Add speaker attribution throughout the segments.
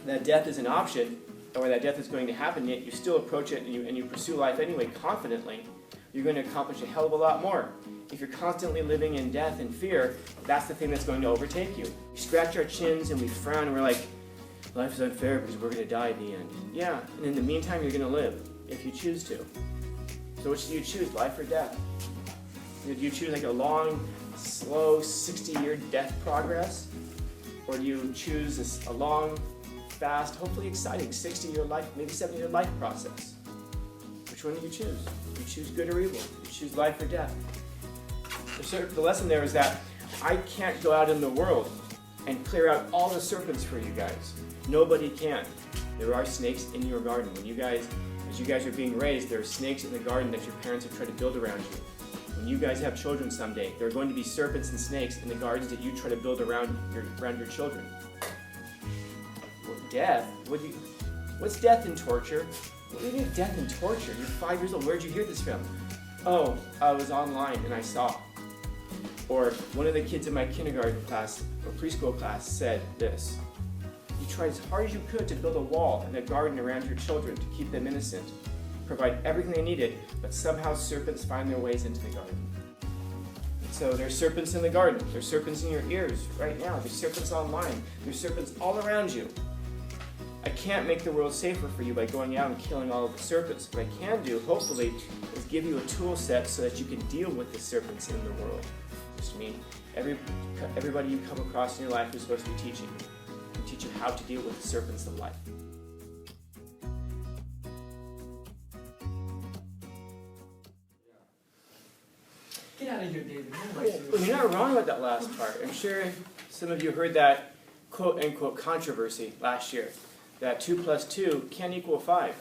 Speaker 1: that death is an option, or that death is going to happen, yet you still approach it and you pursue life anyway confidently, you're going to accomplish a hell of a lot more. If you're constantly living in death and fear, that's the thing that's going to overtake you. We scratch our chins and we frown and we're like, life is unfair because we're going to die at the end. Yeah, and in the meantime you're going to live, if you choose to. So which do you choose, life or death? Do you choose like a long, slow, 60-year death progress? Or do you choose a long, fast, hopefully exciting 60-year life, maybe 70-year life process? Which one do you choose? You choose good or evil. You choose life or death. The lesson there is that I can't go out in the world and clear out all the serpents for you guys. Nobody can. There are snakes in your garden. As you guys are being raised, there are snakes in the garden that your parents have tried to build around you. When you guys have children someday, there are going to be serpents and snakes in the gardens that you try to build around your children. Well, death? What's death and torture? What do you mean death and torture? You're 5 years old. Where'd you hear this from? Oh, I was online and I saw. Or one of the kids in my kindergarten class or preschool class said this. You tried as hard as you could to build a wall and a garden around your children to keep them innocent, provide everything they needed, but somehow serpents find their ways into the garden. So there's serpents in the garden. There's serpents in your ears right now. There's serpents online. There's serpents all around you. I can't make the world safer for you by going out and killing all of the serpents. What I can do, hopefully, is give you a tool set so that you can deal with the serpents in the world. Just mean everybody you come across in your life is supposed to be teaching you. And teach you how to deal with the serpents of life.
Speaker 2: Get out of here, David.
Speaker 1: Well, you're not wrong about that last part. I'm sure some of you heard that quote-unquote controversy last year, that 2 plus 2 can't equal 5.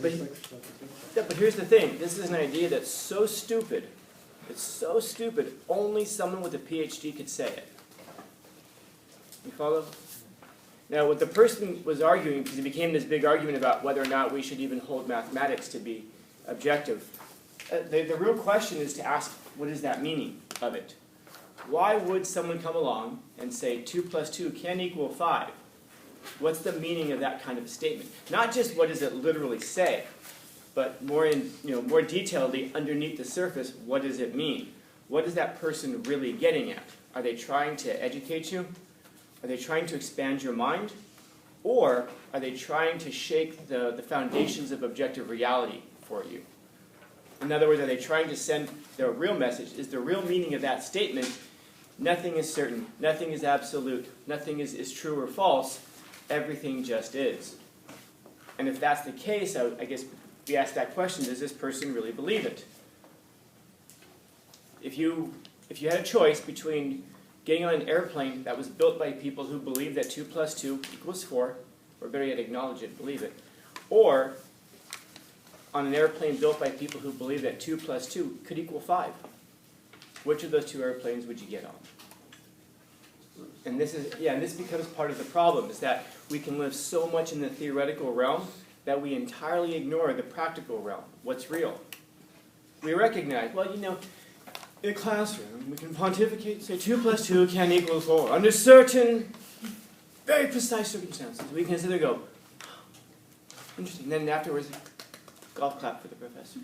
Speaker 1: But here's the thing. This is an idea that's so stupid. It's so stupid, only someone with a PhD could say it. You follow? Now, what the person was arguing, because it became this big argument about whether or not we should even hold mathematics to be objective, the real question is to ask, what is that meaning of it? Why would someone come along and say 2 plus 2 can equal 5? What's the meaning of that kind of a statement? Not just what does it literally say, but more detailedly underneath the surface, what does it mean? What is that person really getting at? Are they trying to educate you? Are they trying to expand your mind? Or are they trying to shake the foundations of objective reality for you? In other words, are they trying to send their real message? Is the real meaning of that statement, nothing is certain, nothing is absolute, nothing is true or false, everything just is? And if that's the case, I guess we ask that question, does this person really believe it? If you had a choice between getting on an airplane that was built by people who believe that 2 plus 2 equals 4, or better yet, acknowledge it, believe it, or on an airplane built by people who believe that 2 plus 2 could equal 5, which of those two airplanes would you get on? And this becomes part of the problem, is that we can live so much in the theoretical realm that we entirely ignore the practical realm, what's real. We recognize, well, in a classroom, we can pontificate, say 2 plus 2 can equal 4, under certain, very precise circumstances. We can sit there and go, interesting. And then afterwards, golf clap for the professor.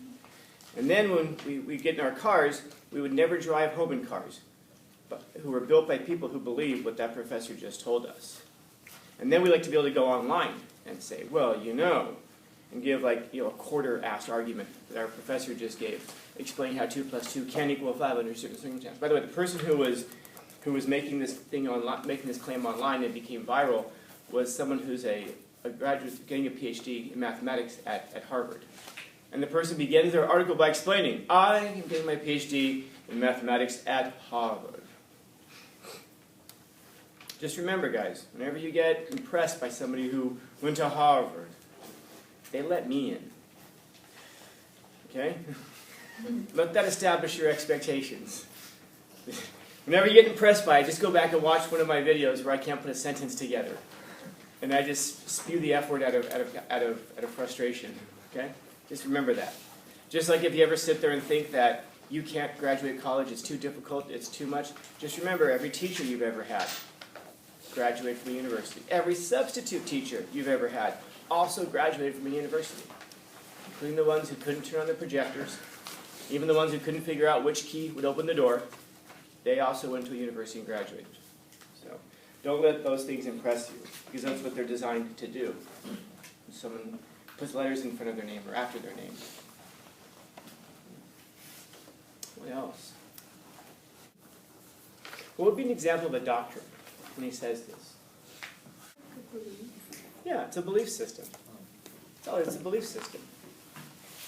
Speaker 1: And then when we get in our cars, we would never drive home in cars, who were built by people who believe what that professor just told us. And then we like to be able to go online and say, well, and give a quarter-assed argument that our professor just gave, explaining how 2 plus 2 can equal 5 under certain circumstances. By the way, the person who was making this claim online and became viral was someone who's a graduate getting a PhD in mathematics at Harvard. And the person begins their article by explaining, I am getting my PhD in mathematics at Harvard. Just remember, guys, whenever you get impressed by somebody who went to Harvard, they let me in. Okay? Let that establish your expectations. Whenever you get impressed by it, just go back and watch one of my videos where I can't put a sentence together. And I just spew the F word out of frustration. Okay? Just remember that. Just like if you ever sit there and think that you can't graduate college, it's too difficult, it's too much, just remember every teacher you've ever had. graduated from a university. Every substitute teacher you've ever had also graduated from a university, including the ones who couldn't turn on the projectors, even the ones who couldn't figure out which key would open the door. They also went to a university and graduated. So don't let those things impress you, because that's what they're designed to do. Someone puts letters in front of their name or after their name. What else? What would be an example of a doctrine when he says this? Yeah, it's a belief system. It's a belief system.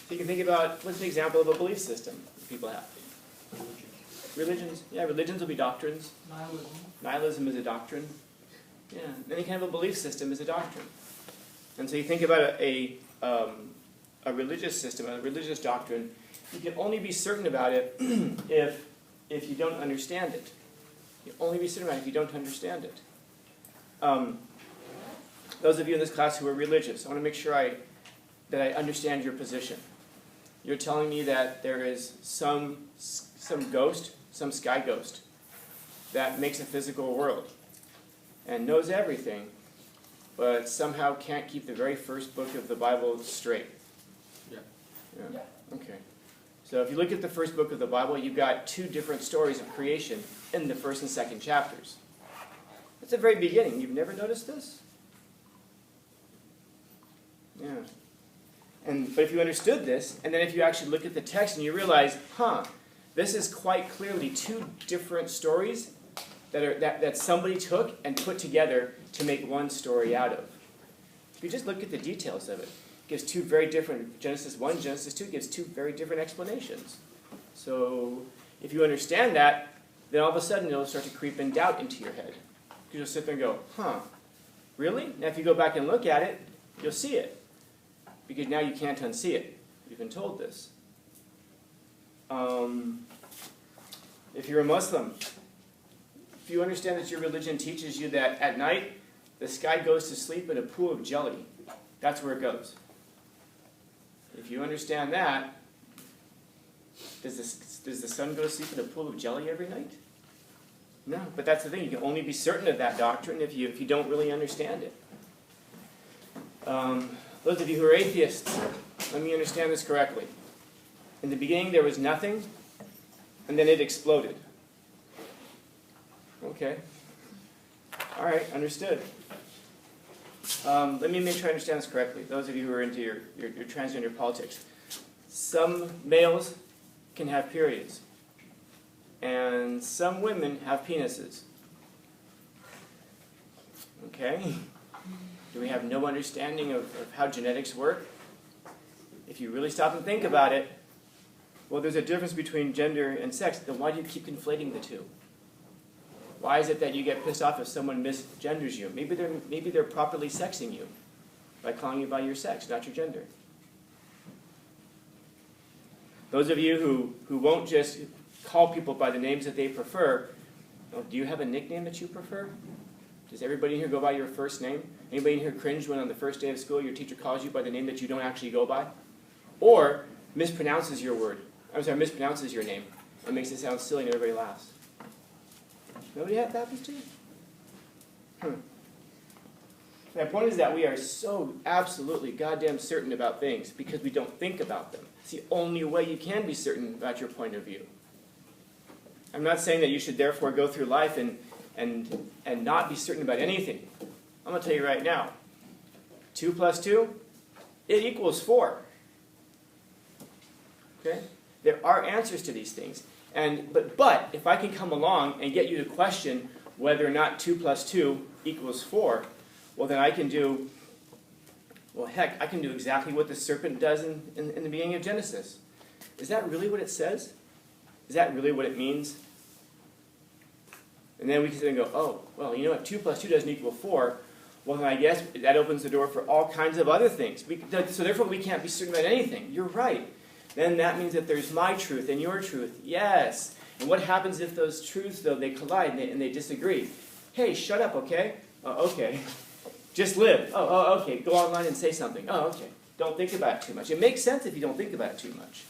Speaker 1: So you can think about, what's an example of a belief system that people have? Religions. Yeah, religions will be doctrines.
Speaker 2: Nihilism.
Speaker 1: Nihilism is a doctrine. Yeah, any kind of a belief system is a doctrine. And so you think about a religious system, a religious doctrine, you can only be certain about it if you don't understand it. You can only be certain about it if you don't understand it. Those of you in this class who are religious, I want to make sure that I understand your position. You're telling me that there is some ghost, some sky ghost, that makes a physical world and knows everything, but somehow can't keep the very first book of the Bible straight. Yeah. Okay. So if you look at the first book of the Bible, you've got two different stories of creation in the first and second chapters. That's the very beginning. You've never noticed this? Yeah. But if you understood this, and then if you actually look at the text and you realize, this is quite clearly two different stories that somebody took and put together to make one story out of. If you just look at the details of it, it gives two very different, Genesis 1, Genesis 2 gives two very different explanations. So if you understand that, then all of a sudden it'll start to creep in doubt into your head. You'll sit there and go, really? Now if you go back and look at it, you'll see it. Because now you can't unsee it. You've been told this. If you're a Muslim, if you understand that your religion teaches you that at night the sky goes to sleep in a pool of jelly, that's where it goes. If you understand that, does the sun go to sleep in a pool of jelly every night? No, but that's the thing. You can only be certain of that doctrine if you don't really understand it. Those of you who are atheists, let me understand this correctly. In the beginning there was nothing, and then it exploded. Okay. All right, understood. Let me make sure I understand this correctly. Those of you who are into your transgender politics. Some males can have periods, and some women have penises. Okay? Do we have no understanding of how genetics work? If you really stop and think about it, well, there's a difference between gender and sex. Then why do you keep conflating the two? Why is it that you get pissed off if someone misgenders you? Maybe they're properly sexing you by calling you by your sex, not your gender. Those of you who won't just call people by the names that they prefer, do you have a nickname that you prefer? Does everybody in here go by your first name? Anybody in here cringe when on the first day of school your teacher calls you by the name that you don't actually go by? Or mispronounces your name and makes it sound silly and everybody laughs? Nobody that happens to you? My point is that we are so absolutely goddamn certain about things because we don't think about them. It's the only way you can be certain about your point of view. I'm not saying that you should therefore go through life and not be certain about anything. I'm going to tell you right now, 2 plus 2, it equals 4. Okay? There are answers to these things. But if I can come along and get you to question whether or not 2 plus 2 equals 4, well then I can do exactly what the serpent does in the beginning of Genesis. Is that really what it says? Is that really what it means? And then we can sit and go, oh, well, you know what, 2 plus 2 doesn't equal 4. Well, then I guess that opens the door for all kinds of other things. So therefore we can't be certain about anything. You're right. Then that means that there's my truth and your truth. Yes. And what happens if those truths, though, they collide and they disagree? Hey, shut up, okay? Okay. Just live. Okay. Go online and say something. Okay. Don't think about it too much. It makes sense if you don't think about it too much.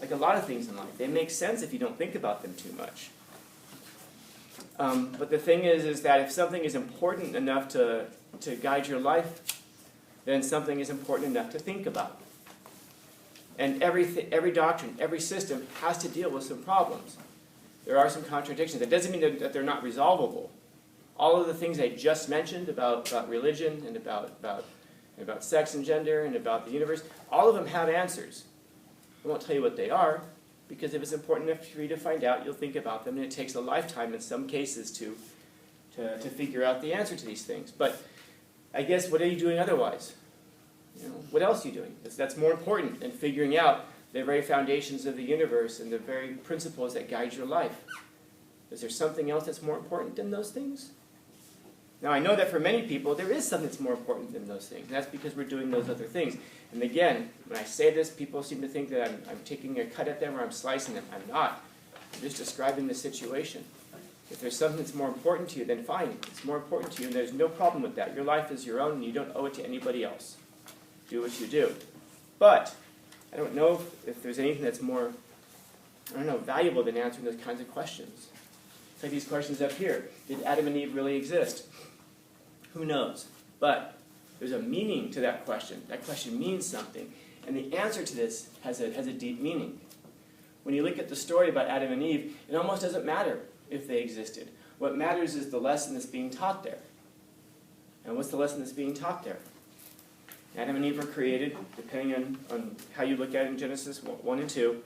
Speaker 1: Like a lot of things in life. They make sense if you don't think about them too much. But the thing is that if something is important enough to guide your life, then something is important enough to think about. And every doctrine, every system has to deal with some problems. There are some contradictions. That doesn't mean that they're not resolvable. All of the things I just mentioned about religion and about sex and gender and about the universe, all of them have answers. I won't tell you what they are, because if it's important enough for you to find out, you'll think about them, and it takes a lifetime in some cases to figure out the answer to these things. But I guess, what are you doing otherwise? What else are you doing? That's more important than figuring out the very foundations of the universe and the very principles that guide your life. Is there something else that's more important than those things? Now, I know that for many people, there is something that's more important than those things. And that's because we're doing those other things. And again, when I say this, people seem to think that I'm taking a cut at them or I'm slicing them. I'm not. I'm just describing the situation. If there's something that's more important to you, then fine. It's more important to you, and there's no problem with that. Your life is your own, and you don't owe it to anybody else. Do what you do. But I don't know if there's anything that's more, valuable than answering those kinds of questions. It's like these questions up here. Did Adam and Eve really exist? Who knows? But there's a meaning to that question. That question means something. And the answer to this has a deep meaning. When you look at the story about Adam and Eve, it almost doesn't matter if they existed. What matters is the lesson that's being taught there. And what's the lesson that's being taught there? Adam and Eve were created, depending on how you look at it in Genesis 1 and 2.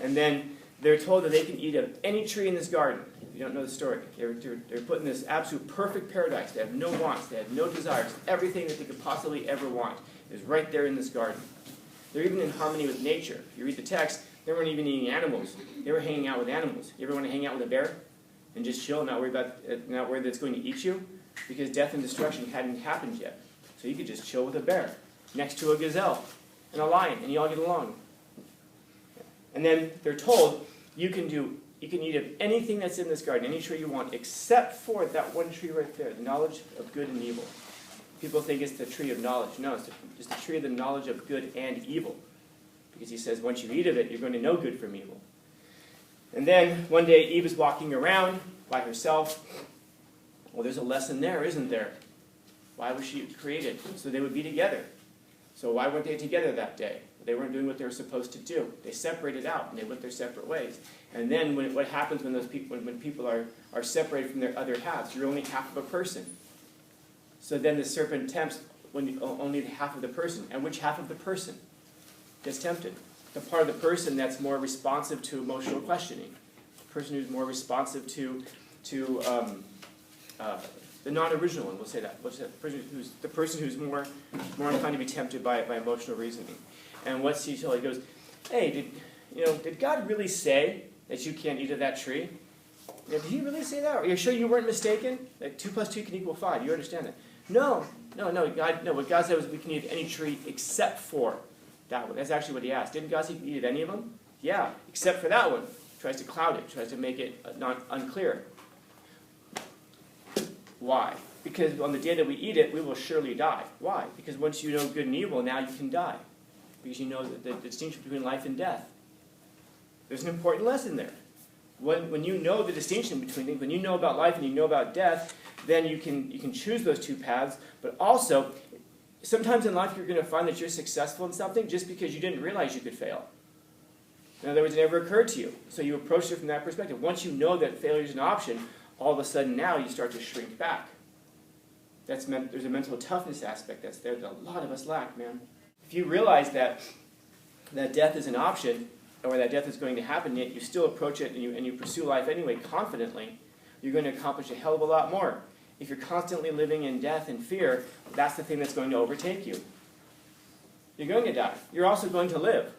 Speaker 1: And then they're told that they can eat of any tree in this garden. If you don't know the story, they're put in this absolute perfect paradise. They have no wants. They have no desires. Everything that they could possibly ever want is right there in this garden. They're even in harmony with nature. If you read the text, they weren't even eating animals. They were hanging out with animals. You ever want to hang out with a bear and just chill, not worry that it's going to eat you? Because death and destruction hadn't happened yet. So you could just chill with a bear next to a gazelle and a lion, and you all get along. And then they're told you can eat of anything that's in this garden, any tree you want, except for that one tree right there, the knowledge of good and evil. People think it's the tree of knowledge. No, it's the tree of the knowledge of good and evil. Because he says once you eat of it, you're going to know good from evil. And then one day Eve is walking around by herself. Well, there's a lesson there, isn't there? Why was she created? So they would be together. So why weren't they together that day? They weren't doing what they were supposed to do. They separated out and they went their separate ways. And then what happens when people are separated from their other halves? You're only half of a person. So then the serpent tempts only half of the person. And which half of the person gets tempted? The part of the person that's more responsive to emotional questioning. The person who's more responsive to the non-original one, we'll say that. The person who's more inclined to be tempted by emotional reasoning. And what's he told? He goes, hey, did God really say that you can't eat of that tree? Did he really say that? Are you sure you weren't mistaken? That 2 + 2 can equal 5. You understand that? No. What God said was we can eat of any tree except for that one. That's actually what he asked. Didn't God say you can eat of any of them? Yeah, except for that one. Tries to cloud it. Tries to make it unclear. Why? Because on the day that we eat it, we will surely die. Why? Because once you know good and evil, now you can die. Because you know the distinction between life and death. There's an important lesson there. When you know the distinction between things, when you know about life and you know about death, then you can choose those two paths. But also, sometimes in life you're going to find that you're successful in something just because you didn't realize you could fail. In other words, it never occurred to you. So you approach it from that perspective. Once you know that failure is an option, all of a sudden now you start to shrink back. There's a mental toughness aspect that's there that a lot of us lack, man. If you realize that death is an option, or that death is going to happen, yet you still approach it and you pursue life anyway confidently, you're going to accomplish a hell of a lot more. If you're constantly living in death and fear, that's the thing that's going to overtake you. You're going to die. You're also going to live.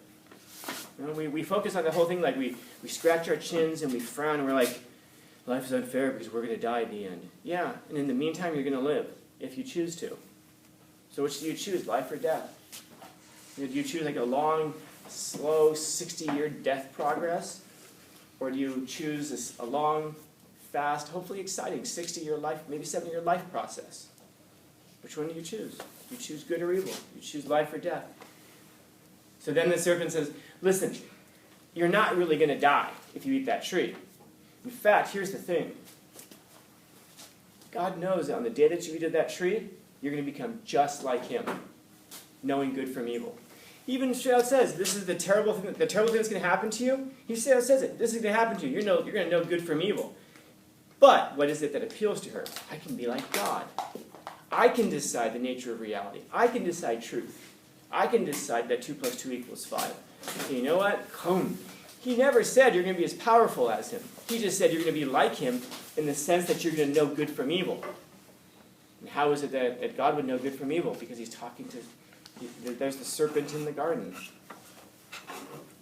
Speaker 1: We focus on the whole thing like we scratch our chins and we frown and we're like, life is unfair because we're going to die at the end. Yeah, and in the meantime, you're going to live if you choose to. So which do you choose, life or death? Do you choose like a long, slow, 60-year death progress? Or do you choose a long, fast, hopefully exciting 60-year life, maybe 70-year life process? Which one do you choose? You choose good or evil. You choose life or death. So then the serpent says, listen, you're not really going to die if you eat that tree. In fact, here's the thing. God knows that on the day that you eat of that tree, you're going to become just like him, knowing good from evil. Even straight out says, this is the terrible thing that's going to happen to you. He says it. This is going to happen to you. You're going to know good from evil. But what is it that appeals to her? I can be like God. I can decide the nature of reality. I can decide truth. I can decide that 2 + 2 = 5. And you know what? He never said you're going to be as powerful as him. He just said you're going to be like him in the sense that you're going to know good from evil. And how is it that God would know good from evil? Because he's talking to... There's the serpent in the garden.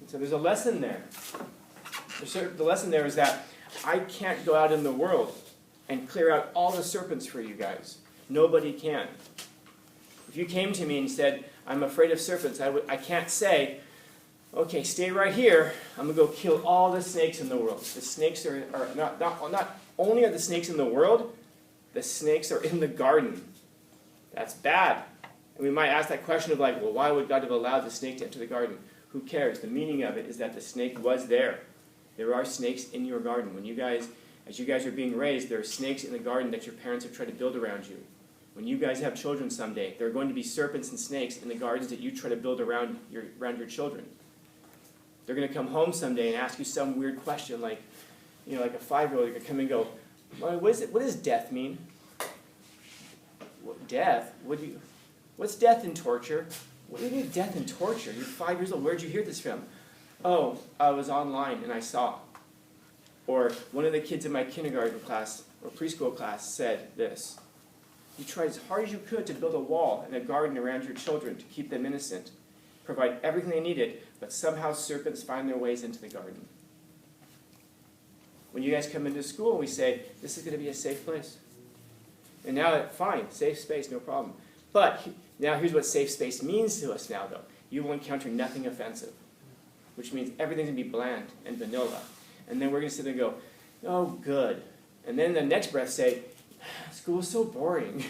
Speaker 1: And so there's a lesson there. The lesson there is that I can't go out in the world and clear out all the serpents for you guys. Nobody can. If you came to me and said, I'm afraid of serpents, I can't say, okay, stay right here. I'm going to go kill all the snakes in the world. The snakes are not only are the snakes in the world, the snakes are in the garden. That's bad. And we might ask that question of like, well, why would God have allowed the snake to enter the garden? Who cares? The meaning of it is that the snake was there. There are snakes in your garden. As you guys are being raised, there are snakes in the garden that your parents have tried to build around you. When you guys have children someday, there are going to be serpents and snakes in the gardens that you try to build around your children. They're going to come home someday and ask you some weird question like, like a 5-year-old, you're going to come and go, what does death mean? What, death? What's death and torture? What do you mean death and torture? You're 5 years old. Where did you hear this from? Oh, I was online and I saw. Or one of the kids in my kindergarten class or preschool class said this. You tried as hard as you could to build a wall and a garden around your children to keep them innocent, provide everything they needed, but somehow serpents find their ways into the garden. When you guys come into school, we say, this is going to be a safe place. And now, fine, safe space, no problem. But now here's what safe space means to us now, though. You will encounter nothing offensive, which means everything's going to be bland and vanilla. And then we're going to sit there and go, oh, good. And then the next breath say, school is so boring.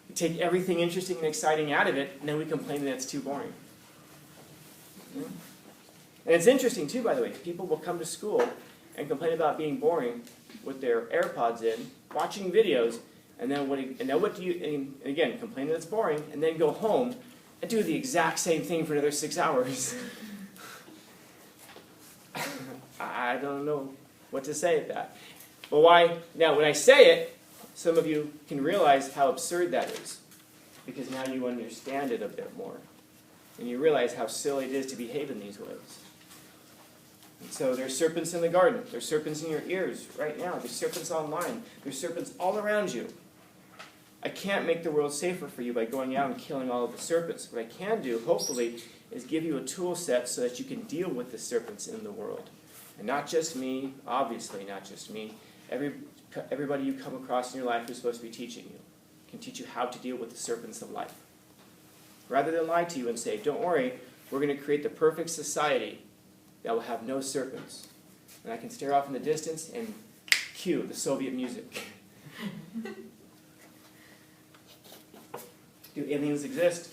Speaker 1: We take everything interesting and exciting out of it, and then we complain that it's too boring. Yeah? And it's interesting, too, by the way. People will come to school and complain about being boring with their AirPods in, watching videos, and then again, complain that it's boring, and then go home and do the exact same thing for another 6 hours. I don't know what to say at that. But why? Now, when I say it, some of you can realize how absurd that is, because now you understand it a bit more, and you realize how silly it is to behave in these ways. And so there's serpents in the garden. There's serpents in your ears right now. There's serpents online. There's serpents all around you. I can't make the world safer for you by going out and killing all of the serpents. What I can do, hopefully, is give you a tool set so that you can deal with the serpents in the world. And not just me, obviously not just me. Everybody you come across in your life who's supposed to be teaching you can teach you how to deal with the serpents of life. Rather than lie to you and say, don't worry, we're going to create the perfect society that will have no serpents. And I can stare off in the distance and cue the Soviet music. Do aliens exist?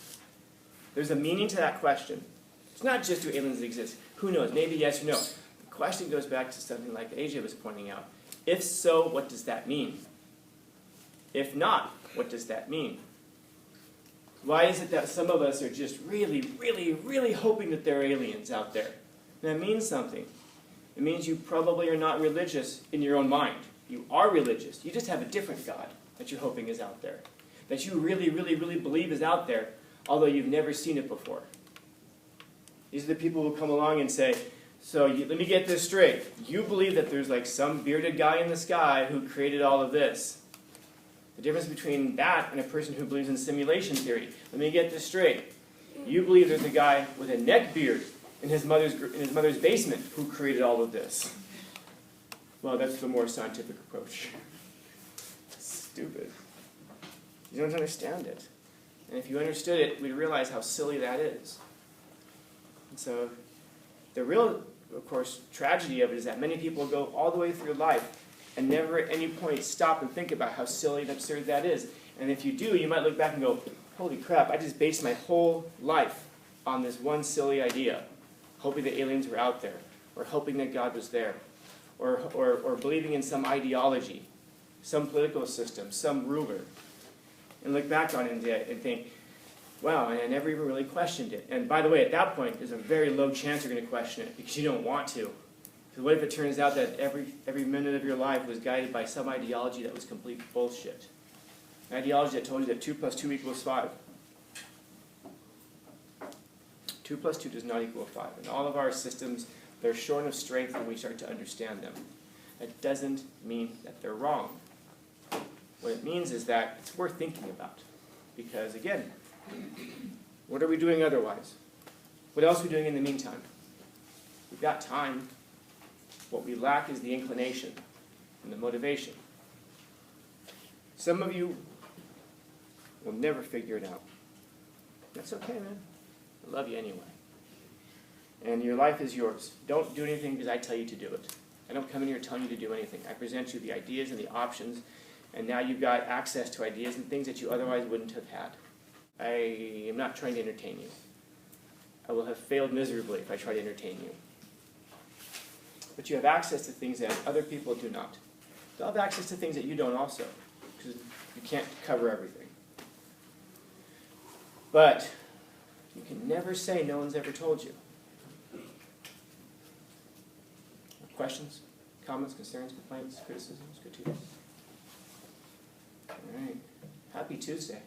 Speaker 1: There's a meaning to that question. It's not just do aliens exist. Who knows? Maybe yes or no. The question goes back to something like AJ was pointing out. If so, what does that mean? If not, what does that mean? Why is it that some of us are just really, really, really hoping that there are aliens out there? That means something. It means you probably are not religious in your own mind. You are religious. You just have a different God that you're hoping is out there. That you really, really, really believe is out there, although you've never seen it before. These are the people who come along and say, let me get this straight. You believe that there's like some bearded guy in the sky who created all of this. The difference between that and a person who believes in simulation theory. Let me get this straight. You believe there's a guy with a neck beard in his mother's basement who created all of this. Well, that's the more scientific approach. Stupid. You don't understand it. And if you understood it, we'd realize how silly that is. And so the real, of course, tragedy of it is that many people go all the way through life and never at any point stop and think about how silly and absurd that is. And if you do, you might look back and go, holy crap, I just based my whole life on this one silly idea, hoping that aliens were out there, or hoping that God was there. or believing in some ideology, some political system, some ruler, and look back on it and think, wow, I never even really questioned it. And by the way, at that point, there's a very low chance you're going to question it because you don't want to. Because what if it turns out that every minute of your life was guided by some ideology that was complete bullshit? An ideology that told you that 2 + 2 = 5. 2 + 2 does not equal 5. And all of our systems, they're shorn of strength when we start to understand them. That doesn't mean that they're wrong. What it means is that it's worth thinking about. Because again, what are we doing otherwise? What else are we doing in the meantime? We've got time. What we lack is the inclination and the motivation. Some of you will never figure it out. That's okay, man. I love you anyway. And your life is yours. Don't do anything because I tell you to do it. I don't come in here telling you to do anything. I present you the ideas and the options, and now you've got access to ideas and things that you otherwise wouldn't have had. I am not trying to entertain you. I will have failed miserably if I try to entertain you. But you have access to things that other people do not. They'll have access to things that you don't also, because you can't cover everything. But you can never say no one's ever told you. Questions, comments, concerns, complaints, criticisms? Good to you. All right. Happy Tuesday.